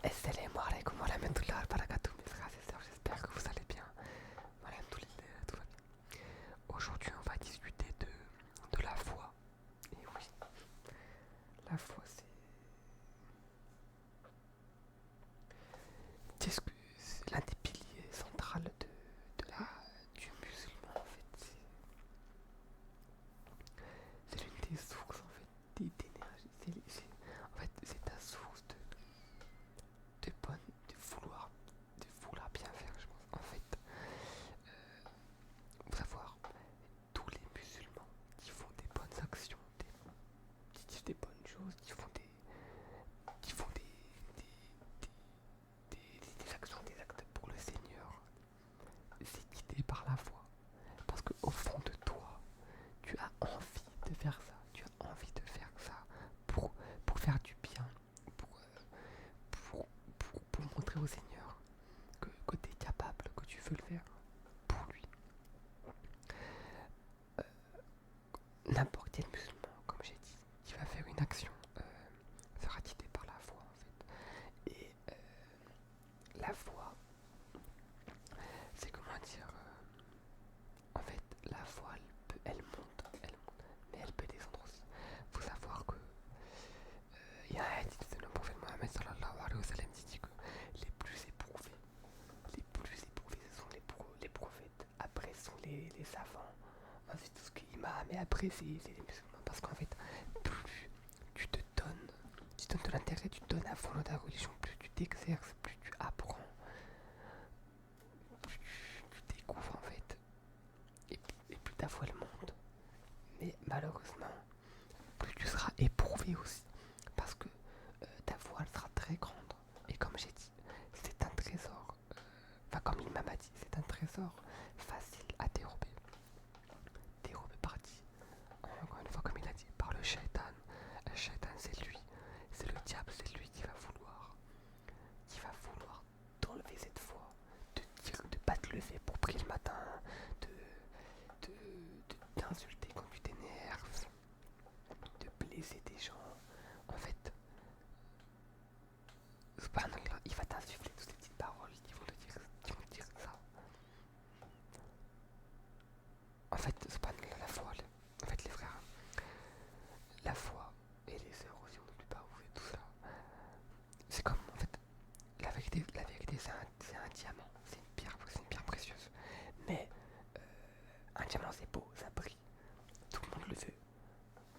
Assalamu alaikum wa rahmatullahi wa barakatuh, mes frères et sœurs, j'espère que vous allez bien. Alhamdoulilah, tout va bien. Aujourd'hui, on va discuter de la foi. Et oui, la foi, c'est l'un des piliers centraux du musulman, en fait. C'est l'une des sources, en fait, d'énergie. En fait, c'est ta source de bonne, de vouloir bien faire, je pense. En fait, faut savoir, tous les musulmans qui font des bonnes actions, qui disent des bonnes choses, qui font des actions, des actes pour le Seigneur, c'est guidé par la foi. Parce qu'au fond de toi, tu as envie de faire ça. Tu as envie de faire ça pour faire du bien, pour, pour montrer au Seigneur que tu es capable, que tu veux le faire pour lui. N'importe quel musulman, comme j'ai dit, qui va faire une action sera guidé par la foi, en fait. Et la foi, c'est comment dire, en fait, la foi, elle monte, mais elle peut descendre aussi. Faut savoir que il y a un hadith de le prophète Mohammed sallallahu alayhi wa sallam qui dit que les plus éprouvés, ce sont les prophètes. Après, ce sont les savants. Ensuite, tout ce qui est imam. Et après, c'est les musulmans. Parce qu'en fait, plus tu donnes de l'intérêt, tu donnes à fond dans ta religion, plus tu t'exerces, plus tu apprends, plus tu découvres, en fait. Et plus ta foi elle monte. Mais malheureusement, plus tu seras éprouvé aussi. Parce que ta foi elle sera très grande. Et comme j'ai dit, c'est un trésor. Enfin, comme l'imam a dit, c'est un trésor facile à dérober. Dérobé par qui? Encore une fois, comme il a dit, par le shaitan. Le shaitan, c'est lui. C'est le diable, c'est lui qui va vouloir t'enlever cette foi. Te dire de pas te lever pour prier le matin. T'insulter quand tu t'énerves. De blesser des gens. En fait, subhanallah, il va t'insuffler toutes ces petites paroles qui vont te dire ça. En fait, subhanallah, en fait, les frères, la foi et les sœurs aussi, on n'oublie pas où c'est tout ça. C'est comme, en fait, la vérité c'est un diamant, c'est une pierre précieuse. Mais un diamant c'est beau, ça brille, tout le monde le veut.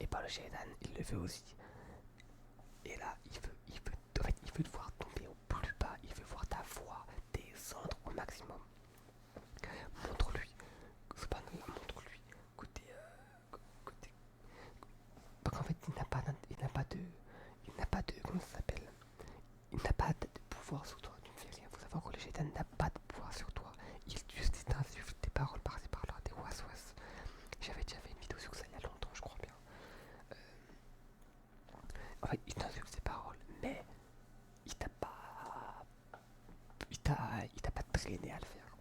Et par le shaitan, il le veut aussi. Et là, il veut te voir tomber au plus bas, il veut voir ta foi descendre au maximum. Montre-lui, subhanallah, montre-lui côté, côté. Parce qu'en fait, il n'a pas de, comment ça s'appelle? Il n'a pas de pouvoir sur toi, tu ne fais rien. Il faut savoir que le shaitan n'a pas de pouvoir sur toi. Il juste t'insuffle des paroles par-ci par-là, des was-was. J'avais déjà fait une vidéo sur ça il y a longtemps, je crois bien. En fait, il t'insuffle des paroles, mais il t'a pas. Il t'a pas traîné à le faire.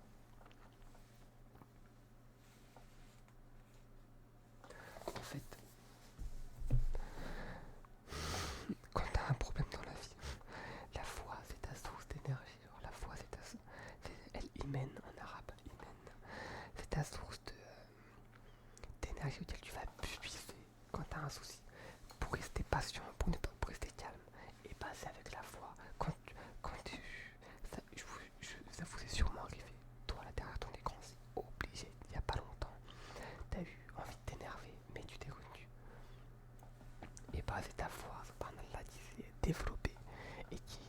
En fait, quand t'as un problème dans la vie, la foi c'est ta source d'énergie. Alors, la foi elle imen en arabe, imen. C'est ta source d'énergie auquel tu vas puiser quand t'as un souci. Pour rester patient, pour rester calme et passer avec la foi. Ça vous est sûrement arrivé. Toi là derrière ton écran, c'est obligé. Il n'y a pas longtemps, t'as eu envie de t'énerver, mais tu t'es retenu. Et bah c'est ta foi, subhanallah, qui s'est développée et qui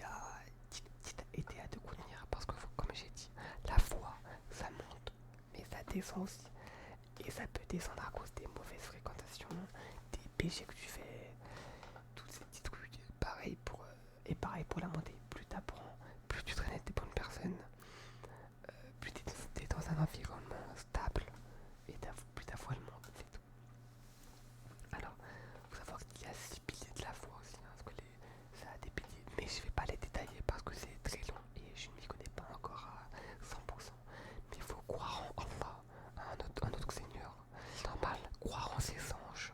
t'a aidé à te contenir. Parce que comme j'ai dit, la foi, ça monte, mais ça descend aussi. Et ça peut descendre à cause des mauvaises fréquentations, des péchés que tu fais, toutes ces petits trucs. Et pareil pour la montée. Plus tu apprends, plus tu traînes avec des bonnes personnes, plus tu es dans un environnement stable, et plus ta foi elle monte, c'est tout. Alors, il faut savoir qu'il y a 6 piliers de la foi aussi, hein, parce que ça a des piliers, mais je ne vais pas les détailler parce que c'est très long et je ne m'y connais pas encore à 100%. Mais il faut croire en Allah, en notre Seigneur. C'est normal, croire en ses anges,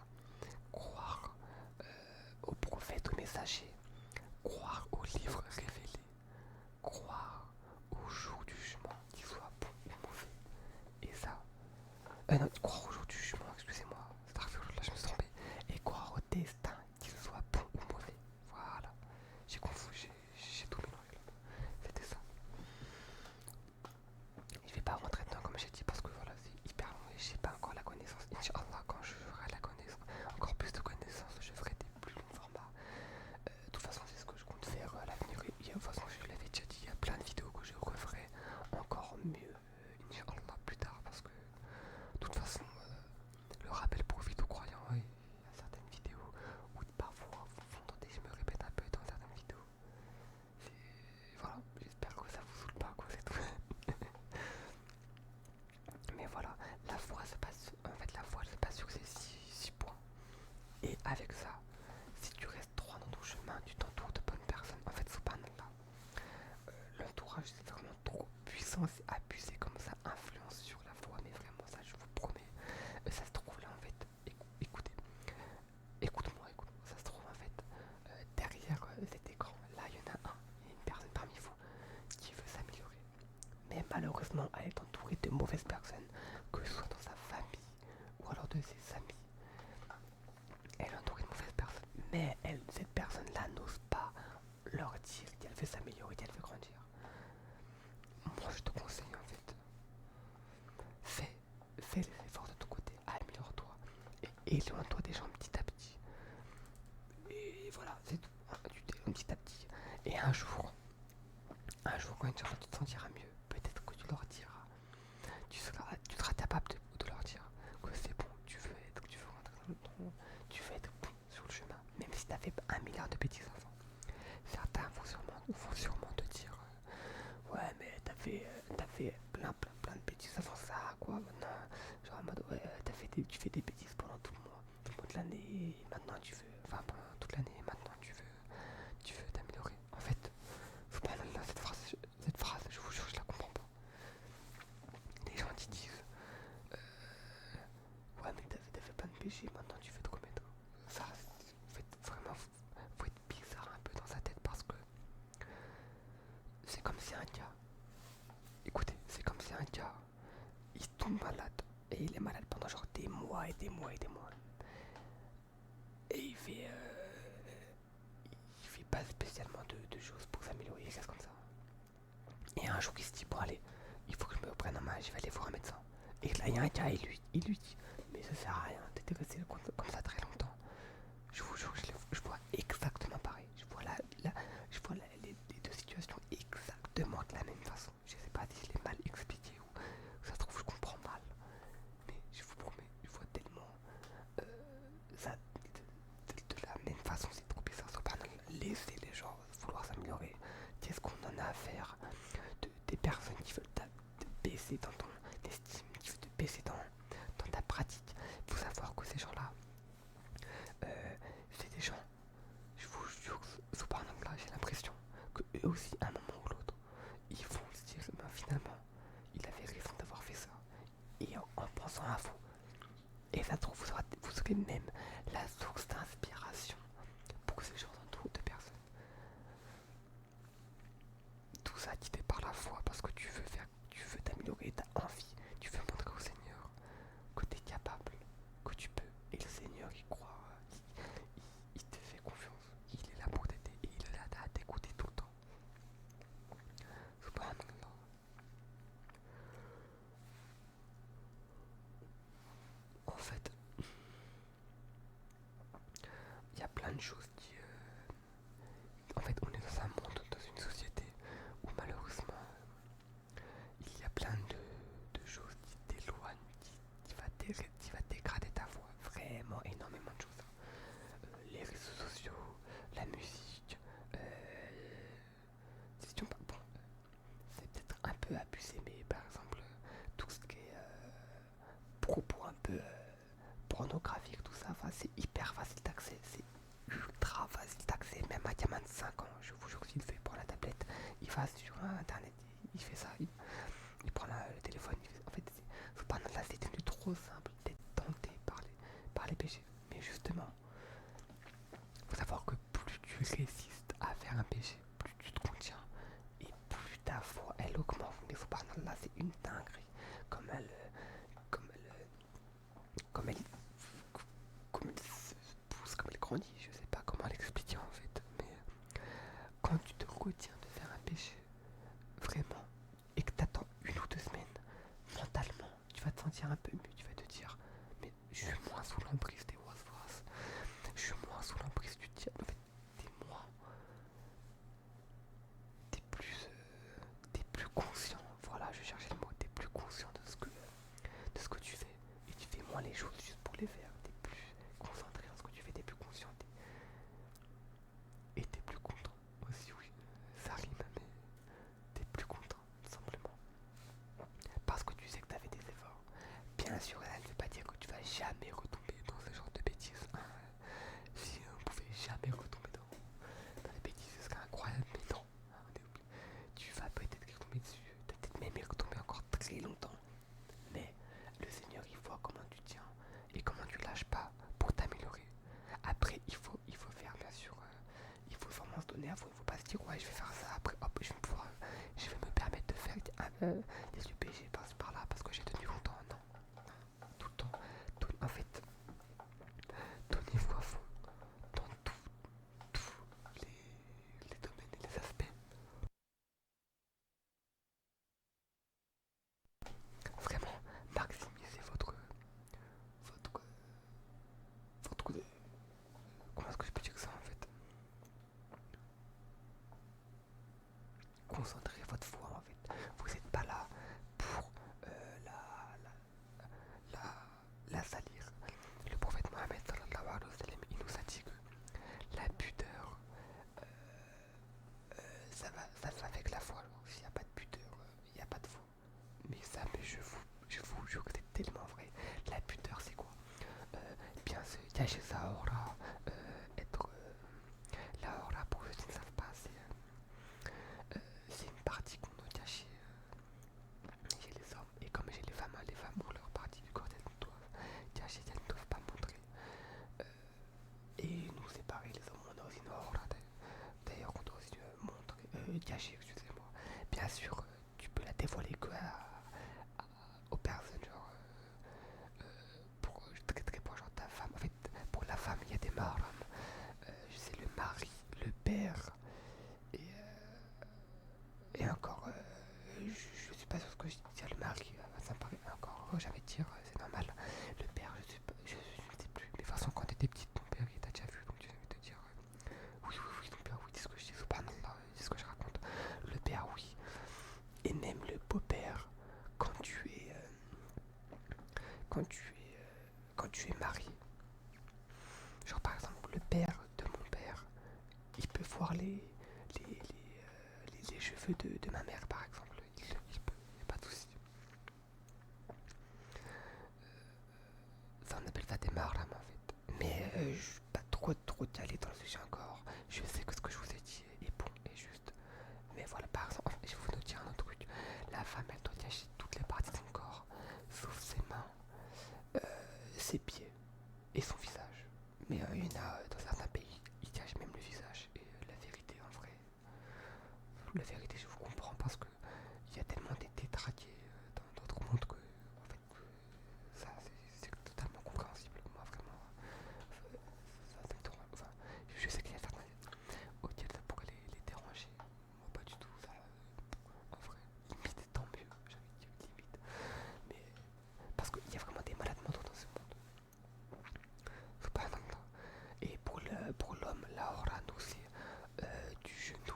croire aux prophètes, aux messagers, croire aux livres révélés, croire au jour du jugement, qu'il soit bon ou mauvais. Et ça, non, croire au jour du jugement, excusez-moi, là je me suis trompé. Et croire au destin, qu'il soit bon ou mauvais. Voilà, j'ai confondu, j'ai tout mélangé là. C'était ça. Je vais pas rentrer dedans comme j'ai dit parce que voilà, c'est hyper long et j'ai pas encore la connaissance. Inch'Allah, quand j'aurai la connaissance, encore plus de connaissances, je ferai des plus longs formats. De toute façon, c'est ce que je compte faire à l'avenir. De toute façon, je l'avais déjà dit, il y a plein de vidéos que je referai encore mieux, Inch'Allah, plus tard parce que de toute façon, le rappel pour vidéo croyant, il y a certaines vidéos où parfois vous entendez, je me répète un peu dans certaines vidéos. Voilà, j'espère que ça vous saoule pas, quoi, c'est tout. Mais voilà, la foi se passe, en fait, la foi elle se passe sur ces 6 points. Et avec ça, si tu restes droit dans ton chemin, tu t'entoures de bonnes personnes. En fait, subhanallah, l'entourage c'est vraiment trop puissant, c'est abusé comme ça influence sur la foi. Mais vraiment, ça, je vous promets, ça se trouve là en fait. Écoutez, écoute-moi, ça se trouve en fait derrière cet écran. Là, il y en a un, il y a une personne parmi vous qui veut s'améliorer. Mais malheureusement, elle est entourée de mauvaises personnes, que ce soit dans sa famille ou alors de ses amis. Elle est entourée de mauvaises personnes, mais cette personne-là n'ose pas leur dire qu'elle veut s'améliorer, qu'elle veut grandir. Moi, je te conseille en fait, fais les efforts de ton côté, améliore-toi et éloigne-toi des gens petit à petit. Et voilà, c'est tout. Tu t'éloignes petit à petit. Et un jour, quand Inch'Allah, tu te sentiras mieux, peut-être que tu leur diras. Tu seras capable de leur dire que c'est bon, tu veux rentrer dans le tronc, tu veux être bon sur le chemin, même si tu as fait 1 milliard de bêtises avant. Certains vont sûrement te dire ouais, mais t'as fait plein de bêtises avant ça, quoi. Maintenant, genre en mode ouais, tu fais des bêtises pendant tout le mois de l'année, et maintenant enfin pendant toute l'année, maintenant tu veux t'améliorer. En fait, subhanallah, cette phrase, je vous jure, je la comprends pas. Les gens qui disent ouais, mais t'as fait plein de péchés, maintenant tu veux te remettre. Ça, en fait, vraiment, faut être bizarre un peu dans sa tête parce que c'est comme si un gars, écoutez, c'est comme si un gars, il tombe malade et il est malade pendant genre des mois et des mois et des mois. Et il fait pas spécialement de choses pour s'améliorer, il reste comme ça. Et un jour, il se dit bon, allez, il faut que je me prenne en main, je vais aller voir un médecin. Et là, il y a un gars, il lui dit mais ça sert à rien, t'étais resté comme ça très longtemps. Je vous jure, je vois exactement pareil. Je vois les deux situations exactement de la même façon. Je sais pas si je l'ai mal expliqué ou ça se trouve je comprends mal. Mais je vous promets, je vois tellement ça de la même façon. C'est trop bizarre. Laisser les gens vouloir s'améliorer. Qu'est-ce qu'on en a à faire des personnes qui veulent te baisser dans ton estime, qui veulent te baisser dans ta pratique. Il faut savoir que ces gens-là, c'est des gens, je vous jure, subhanallah, j'ai l'impression que eux aussi, à un moment ou l'autre, ils vont se dire, ben, finalement, il avait raison d'avoir fait ça. Et en pensant à vous, et ça se trouve, vous serez même la source d'inspiration pour ce genre de personnes. Tout ça guidé par la foi, parce que tu veux t'améliorer, tu as envie, tu veux montrer au Seigneur que tu es capable, que tu peux. Et le Seigneur, il croit, il te fait confiance. Il est là pour t'aider et il est là à t'écouter tout le temps. Subhanallah. En fait, il y a plein de choses qui... En fait, on est dans un monde, dans une société où malheureusement, il y a plein de choses qui t'éloignent, qui va dégrader ta voix. Vraiment énormément de choses. Les réseaux sociaux, la musique, bon, c'est peut-être un peu abusé, mais par exemple, tout ce qui est propos un peu pornographique, tout ça, c'est hyper facile d'accès, c'est ultra faire un péché, plus tu te contiens et plus ta foi elle augmente. Mais subhanallah, c'est une dinguerie. Comme elle, comme elle, comme elle, comme elle se pousse, comme elle grandit. Je sais pas comment l'expliquer en fait. Mais quand tu te retiens de faire un péché, vraiment, et que t'attends 1 ou 2 semaines, mentalement, tu vas te sentir un peu mieux. Tu vas te dire, mais je suis moins sous l'emprise des waswas. Je suis moins sous l'emprise du diable. En fait, t'es moins, t'es plus conscient. Voilà, je cherchais le mot. T'es plus conscient de ce que tu fais. Et tu fais moins les choses juste pour les faire. T'es plus concentré dans ce que tu fais. T'es plus conscient. Et t'es plus content aussi, oui. Ça rime, mais t'es plus content, tout simplement. Parce que tu sais que t'as fait des efforts. Bien sûr, ça ne veut pas dire que tu vas jamais retomber dans ce genre de bêtises. Hein. Si on pouvait jamais retomber dans les bêtises, ce serait incroyable, mais non. Tu vas peut-être y retomber dessus, t'as peut-être même y retomber encore très longtemps. Mais le Seigneur, il voit comment tu tiens et comment tu lâches pas pour t'améliorer. Après, il faut faire, bien sûr, il faut vraiment se donner à fond. Il faut pas se dire, ouais, je vais faire ça. Après, hop, je vais me permettre de faire des UPG par-là parce que j'ai tenu longtemps. Non, tout le temps. En fait, donnez-vous à fond dans tous les domaines et les aspects. Vraiment, maximisez votre, votre, comment est-ce que je peux dire ça en fait? Concentrez votre foi en fait. Vous n'êtes pas là pour la, la, la salir. Le prophète Mohammed sallallahu alayhi wa sallam, il nous a dit que la pudeur, ça va avec la foi. Alors, s'il n'y a pas de pudeur, il n'y a pas de foi. Mais ça, je vous jure que c'est tellement vrai. La pudeur, c'est quoi? Bien se cacher sa aura, être la aura pour ceux qui ne savent pas, c'est une partie qu'on doit cacher chez les hommes. Et comme chez les femmes ont leur partie du corps qu'elles doivent cacher, qu'elles ne doivent pas montrer. Et nous séparer, les hommes, on a aussi une aura. D'ailleurs, on doit aussi montrer, cacher, excusez-moi. Bien sûr, tu peux la dévoiler que aux personnes, genre, pour très très proche de ta femme. En fait, pour la femme, il y a des mahram. Je sais, le mari, le père, et, et encore, je suis pas sûr ce que je dis. Le mari, ça me paraît encore, j'avais dire, c'est normal. Le père, je ne sais plus. Mais de toute façon, quand t'étais petite, ton père, il t'a déjà vu, donc tu devais te dire, oui, oui, oui, ton père, oui, c'est ce que je dis, subhanallah, c'est ce que je raconte. Le père, oui. Et même le beau-père, quand tu es, quand tu es, quand tu es marié. Genre par exemple, le père de mon père, il peut voir les cheveux de ma mère, par exemple. Il peut, il n'y a pas de souci. Ça, on appelle ça des marlam en fait. Mais je ne suis pas trop calé dans le sujet encore. Je sais que ce que je vous ai dit est bon et juste. Mais voilà, par exemple, je vais vous dire un autre truc. La femme, elle doit cacher toutes les parties de son corps, sauf ses mains, ses pieds et son visage. Mais il y en a dans certains pays, ils cachent même le visage. Et la vérité, en vrai, je vous comprends parce que il y a tellement d'été traqués dans d'autres mondes que, en fait, ça, c'est totalement compréhensible. Moi, vraiment, ça me dérange. Enfin, je sais qu'il y a certains auxquels ça pourrait les déranger. Moi, pas du tout. Ça, en vrai, limite, tant mieux. J'avais dit limite. Mais parce qu'il y a vraiment des malades mentaux dans ce monde. Subhanallah. Et pour l'homme, la aura, nous, c'est du genou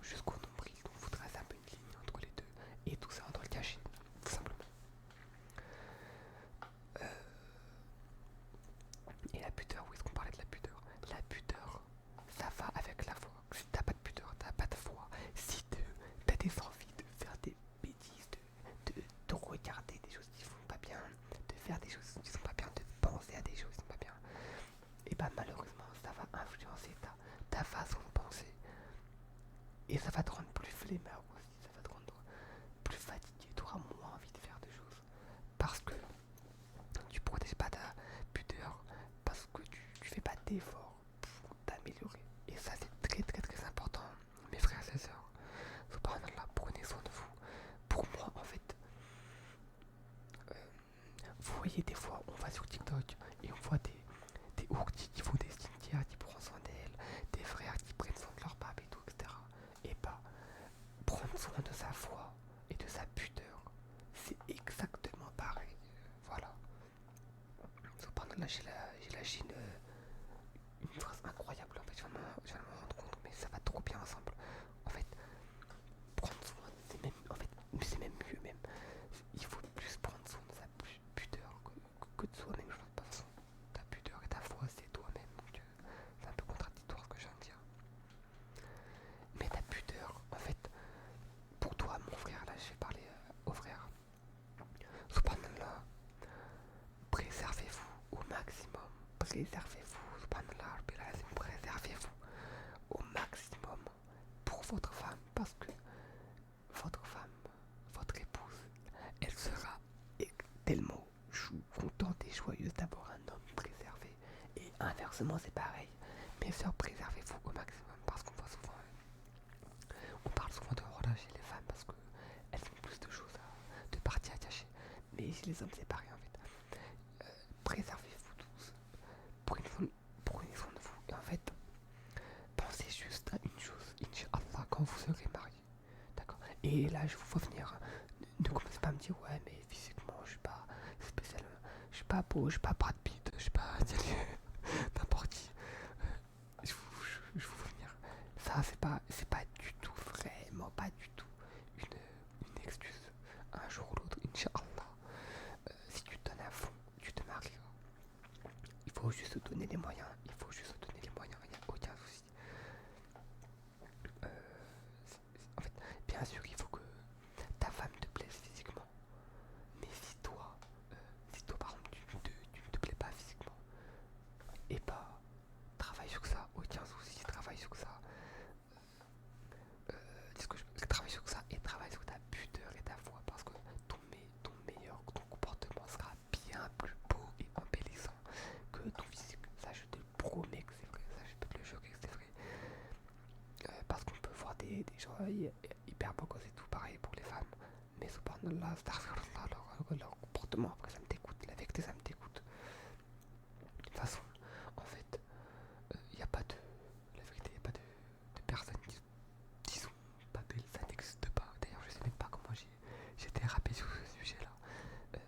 jusqu'au nombril. Donc, il faudra un peu une ligne entre les deux. Et tout ça, on doit le cacher, tout simplement. Et la pudeur, où est-ce qu'on parlait de la pudeur? La pudeur, ça va avec la foi. Si t'as pas de pudeur, t'as pas de foi. Si t'as des envies de faire des bêtises, de regarder des choses qui vont pas bien, de faire des choses qui sont pas bien, de penser à des choses qui sont pas bien, et bah malheureusement, ça va influencer ta façon de penser. Et ça va te rendre plus flemmard aussi, ça va te rendre plus fatigué, tu auras moins envie de faire des choses. Parce que tu protèges pas ta pudeur, parce que tu fais pas d'efforts pour t'améliorer. Et ça, c'est très très très important. préservez-vous, subhanallah, préservez-vous au maximum pour votre femme, parce que votre femme, votre épouse, elle sera tellement contente et joyeuse d'avoir un homme préservé. Et inversement, c'est pareil. Mes soeurs, préservez-vous au maximum, parce qu'on voit souvent, on parle souvent de relâche chez les femmes parce qu'elles ont plus de choses, de parties à cacher. Mais chez les hommes, c'est pareil en fait. Préservez-vous tous, prenez soin de vous. Et en fait, pensez juste à une chose, Inch'Allah, quand vous serez mariés. D'accord. Et là, je vous vois venir. Ne commencez pas à me dire, ouais, mais physiquement, je suis pas spécial. Je suis pas beau, je suis pas Brad Pitt, je suis pas n'importe qui. Je vous vois venir. Ça, c'est pas du tout, vraiment pas du tout une excuse. Un jour ou l'autre, Inch'Allah, si tu te donnes à fond, tu te marieras. Il faut juste se donner les moyens. Il faut juste se donner les moyens. Il n'y a aucun souci. En fait, bien sûr, il faut que ta femme te plaise physiquement. Mais si toi par exemple, tu ne te plais pas physiquement, et bah, travaille sur ça. Aucun souci, travaille sur ça. Travaille sur ça et travaille sur ta pudeur et ta foi, parce que ton comportement sera bien plus beau et embellissant que ton physique. Ça, je te le promets que c'est vrai. Ça, je peux te le jurer que c'est vrai. Parce qu'on peut voir des gens hyper beaux et tout, pareil pour les femmes. Mais subhanallah, astaghfirullah, leur comportement, après ça me dégoûte. La vérité, ça me dégoûte. De toute façon, en fait, il n'y a pas de. La vérité, il n'y a pas de personnes qui sont pas belles, ça n'existe pas. D'ailleurs, je sais même pas comment j'ai dérapé sur ce sujet-là. Euh,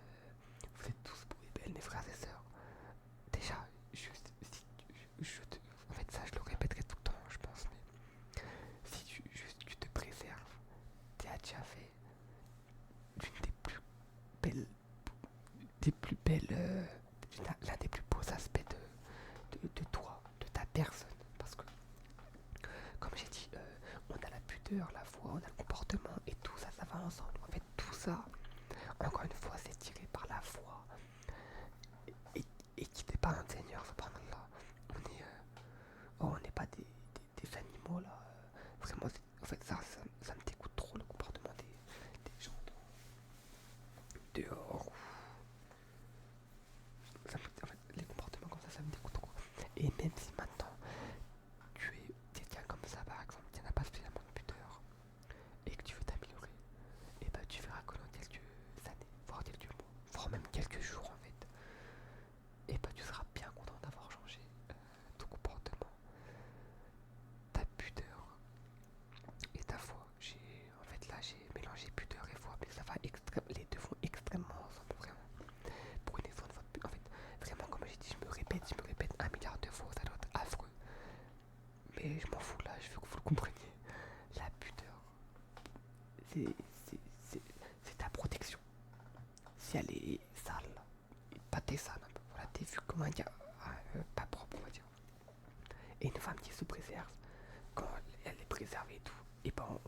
vous êtes tous beaux et belles, mes frères et sœurs. Déjà, juste, si en fait, ça, je le répéterai tout le temps, je pense, mais si tu te préserves, tu as déjà fait l'une belles, des plus belles, l'un des plus beaux aspects de toi, de ta personne. Parce que, comme j'ai dit, on a la pudeur, la foi, on a le comportement, et tout ça, ça va ensemble. En fait, tout ça, encore une fois, c'est tiré par la foi. Et qui n'est pas un seigneur, subhanallah. On n'est pas des animaux là. Vraiment, en fait, ça me dégoûte trop le comportement des gens dehors. En fait, les comportements comme ça me dégoûte trop. Et même si maintenant tu es quelqu'un comme ça, par exemple, qui n'a pas spécialement de pudeur et que tu veux t'améliorer, et bah tu verras que dans quelques années, voire quelques mois, voire même quelques jours en fait, et bah tu seras bien content d'avoir changé ton comportement, ta pudeur et ta foi. En fait là j'ai mélangé pudeur et foi, mais ça va les deux vont extrêmement ensemble, vraiment. Prenez soin de votre pudeur. En fait, vraiment comme j'ai dit, je me répète 1 milliard de fois, ça doit être affreux. Mais je m'en fous là, je veux que vous le compreniez. La pudeur, c'est ta protection. Si elle est sale, pas t'es sale, voilà, t'es vu comme un gars pas propre, on va dire. Et une femme qui se préserve, quand elle est préservée et tout, et ben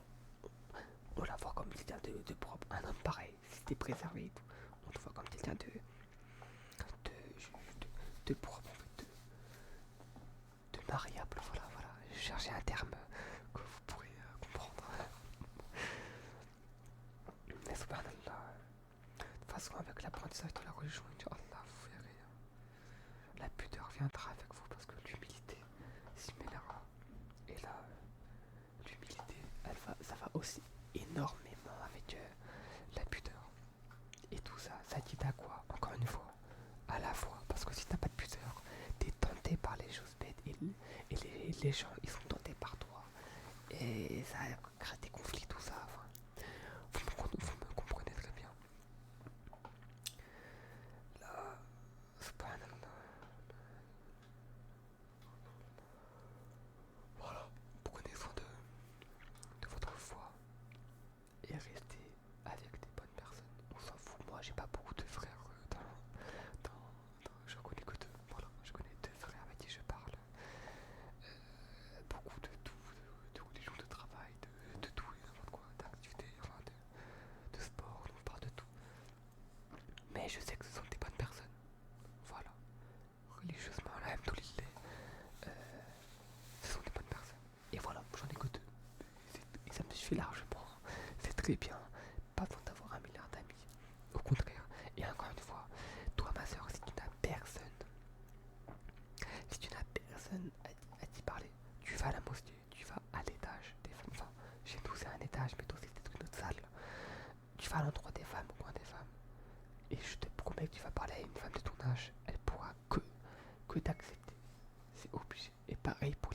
on la voit comme quelqu'un de propre. Un homme pareil, si t'es préservé et tout, on te voit comme quelqu'un de propre, en fait, de mariable, voilà. Je cherchais un terme que vous pourrez comprendre. Mais subhanallah, de toute façon, avec l'apprentissage de la religion, Inch'Allah, vous verrez, la pudeur viendra avec vous parce que l'humilité s'y mêlera. Et là, l'humilité, ça va aussi énormément avec la pudeur. Et tout ça, ça dit à quoi? Encore une fois, à la fois. Parce que si t'as pas de pudeur, t'es tenté par les choses bêtes et les gens, ils sont tentés par toi. Et ça crée des conflits, tout ça. Enfin, vous me comprenez très bien. Là, subhanallah. Voilà, prenez soin de votre foi et restez avec des bonnes personnes. On s'en fout. Moi, j'ai pas beaucoup de frères je connais que deux. Voilà, je connais deux frères avec qui je parle. Beaucoup de tout, de religion, de travail, suffit largement. C'est très bien. Pas besoin d'avoir 1 milliard d'amis. Au contraire. Et encore une fois, toi ma soeur, si tu n'as personne, à t'y parler, tu vas à la mosquée, tu vas à l'étage des femmes. Enfin, chez nous c'est un étage, mais toi c'est peut-être une autre salle. Tu vas à l'endroit des femmes, au coin des femmes. Et je te promets que tu vas parler à une femme de ton âge, elle pourra que t'accepter. C'est obligé. Et pareil pour